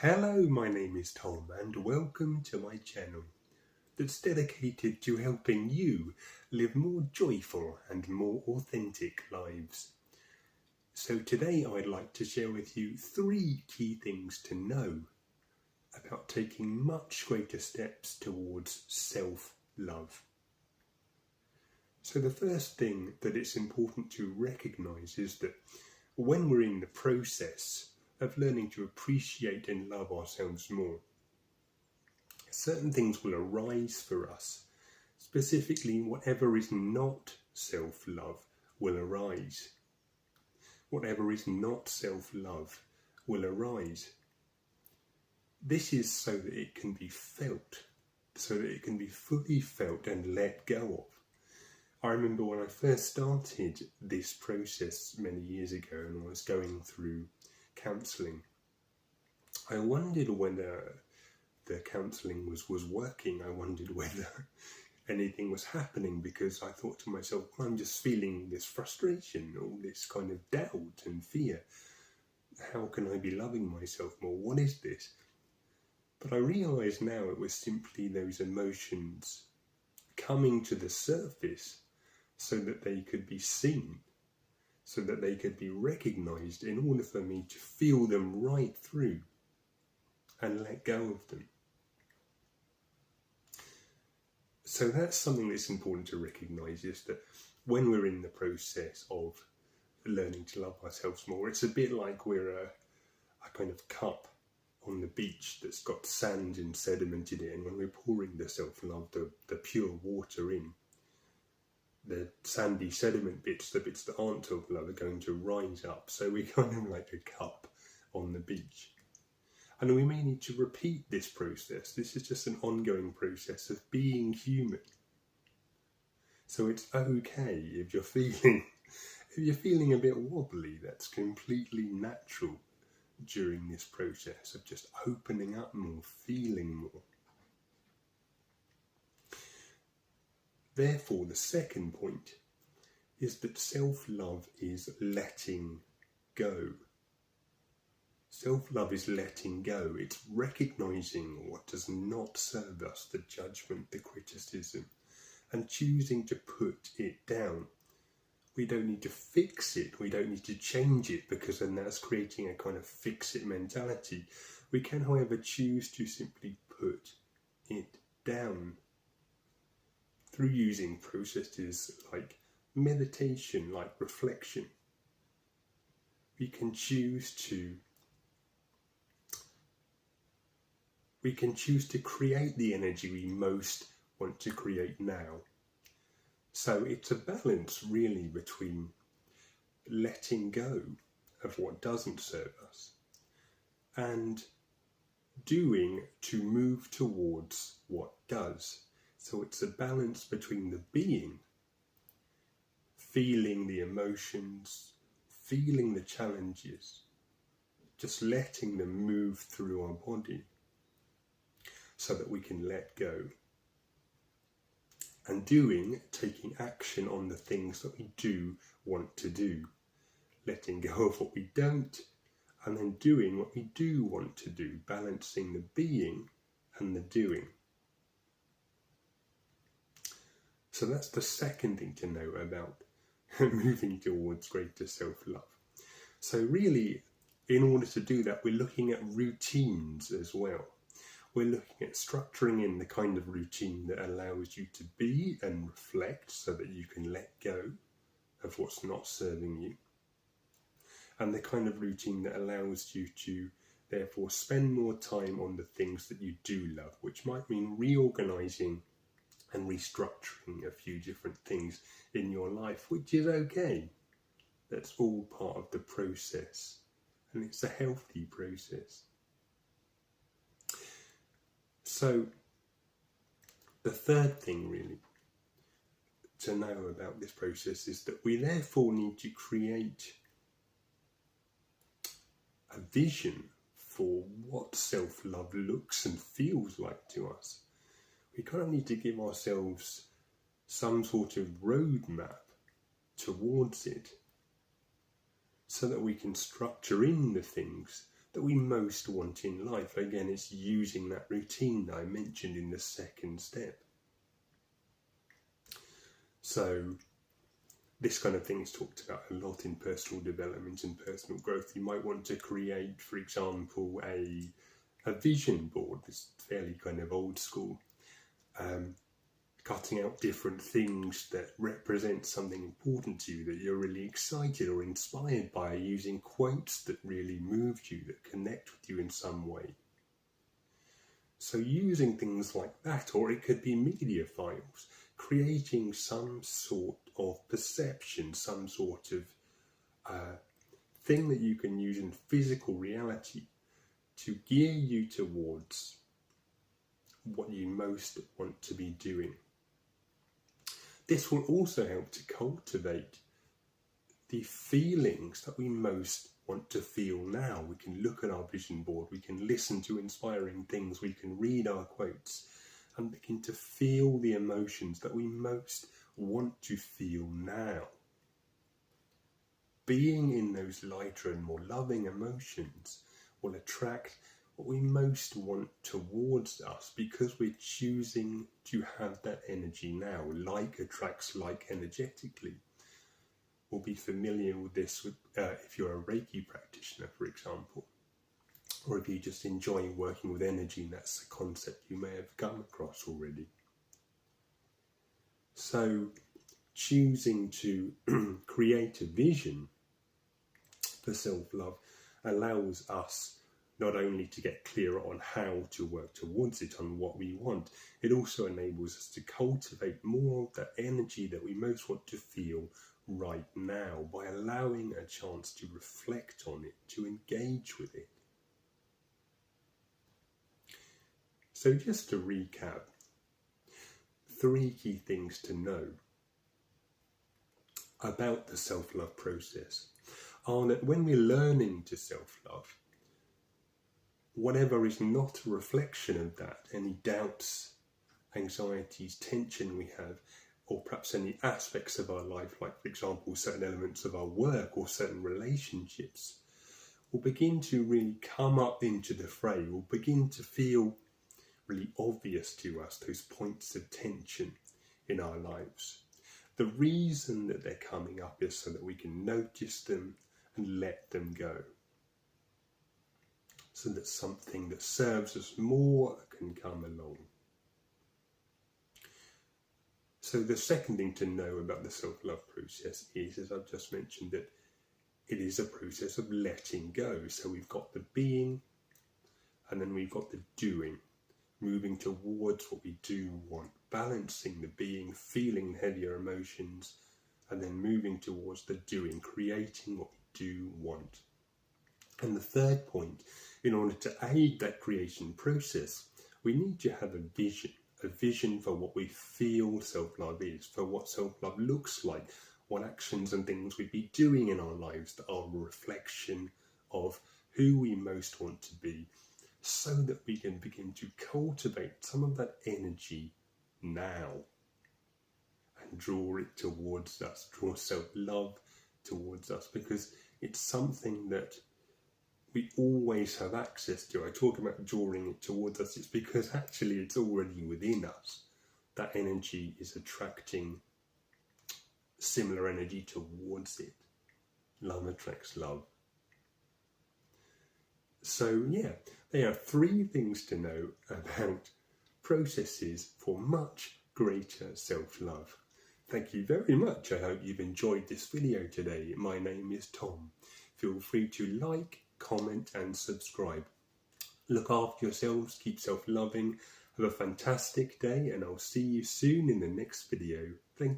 Hello, my name is Tom and welcome to my channel that's dedicated to helping you live more joyful and more authentic lives. So today I'd like to share with you 3 key things to know about taking much greater steps towards self-love. So the first thing that it's important to recognise is that when we're in the process of learning to appreciate and love ourselves more, certain things will arise for us. Specifically, whatever is not self-love will arise. Whatever is not self-love will arise. This is so that it can be felt, so that it can be fully felt and let go of. I remember when I first started this process many years ago and I was going through counselling, I wondered whether the counselling was working. I wondered whether anything was happening, because I thought to myself, well, I'm just feeling this frustration, all this kind of doubt and fear. How can I be loving myself more? What is this? But I realise now it was simply those emotions coming to the surface so that they could be seen, so that they could be recognised, in order for me to feel them right through and let go of them. So that's something that's important to recognise, is that when we're in the process of learning to love ourselves more, it's a bit like we're a kind of cup on the beach that's got sand and sediment in it, and when we're pouring the self-love, the pure water in, the sandy sediment bits, the bits that aren't of love, are going to rise up. So we're kind of like a cup on the beach. And we may need to repeat this process. This is just an ongoing process of being human. So it's okay if you're feeling a bit wobbly. That's completely natural during this process of just opening up more, feeling more. Therefore, the second point is that self-love is letting go. Self-love is letting go. It's recognising what does not serve us, the judgment, the criticism, and choosing to put it down. We don't need to fix it. We don't need to change it, because then that's creating a kind of fix-it mentality. We can, however, choose to simply put it down through using processes like meditation, like reflection. We can choose to create the energy we most want to create now. So it's a balance really between letting go of what doesn't serve us and doing to move towards what does. So it's a balance between the being, feeling the emotions, feeling the challenges, just letting them move through our body so that we can let go. And taking action on the things that we do want to do, letting go of what we don't, and then doing what we do want to do, balancing the being and the doing. So that's the second thing to know about moving towards greater self-love. So really, in order to do that, we're looking at routines as well. We're looking at structuring in the kind of routine that allows you to be and reflect so that you can let go of what's not serving you. And the kind of routine that allows you to therefore spend more time on the things that you do love, which might mean reorganising and restructuring a few different things in your life, which is okay. That's all part of the process, and it's a healthy process. So the third thing really to know about this process is that we therefore need to create a vision for what self-love looks and feels like to us. We kind of need to give ourselves some sort of roadmap towards it, so that we can structure in the things that we most want in life. Again, it's using that routine that I mentioned in the second step. So this kind of thing is talked about a lot in personal development and personal growth. You might want to create, for example, a vision board. It's fairly kind of old school. Cutting out different things that represent something important to you, that you're really excited or inspired by, using quotes that really moved you, that connect with you in some way. So using things like that, or it could be media files, creating some sort of perception, some sort of thing that you can use in physical reality to gear you towards what you most want to be doing. This will also help to cultivate the feelings that we most want to feel now. We can look at our vision board, we can listen to inspiring things, we can read our quotes and begin to feel the emotions that we most want to feel now. Being in those lighter and more loving emotions will attract what we most want towards us, because we're choosing to have that energy now. Like attracts like energetically. We'll be familiar with this if you're a Reiki practitioner, for example, or if you just enjoy working with energy, and that's a concept you may have come across already. So choosing to create a vision for self-love allows us not only to get clearer on how to work towards it, on what we want, it also enables us to cultivate more of that energy that we most want to feel right now, by allowing a chance to reflect on it, to engage with it. So just to recap, 3 key things to know about the self-love process are that when we're learning to self-love, whatever is not a reflection of that, any doubts, anxieties, tension we have, or perhaps any aspects of our life, like for example certain elements of our work or certain relationships, will begin to really come up into the fray, will begin to feel really obvious to us, those points of tension in our lives. The reason that they're coming up is so that we can notice them and let them go, so that something that serves us more can come along. So the second thing to know about the self-love process is, as I've just mentioned, that it is a process of letting go. So we've got the being, and then we've got the doing, moving towards what we do want, balancing the being, feeling heavier emotions, and then moving towards the doing, creating what we do want. And the third point, in order to aid that creation process, we need to have a vision for what we feel self-love is, for what self-love looks like, what actions and things we'd be doing in our lives that are a reflection of who we most want to be, so that we can begin to cultivate some of that energy now and draw it towards us, draw self-love towards us, because it's something that we always have access to. I talk about drawing it towards us. It's because actually it's already within us. That energy is attracting similar energy towards it. Love attracts love. So yeah, there are 3 things to know about processes for much greater self-love. Thank you very much. I hope you've enjoyed this video today. My name is Tom. Feel free to like, comment and subscribe. Look after yourselves, keep self-loving, have a fantastic day, and I'll see you soon in the next video. Thank you.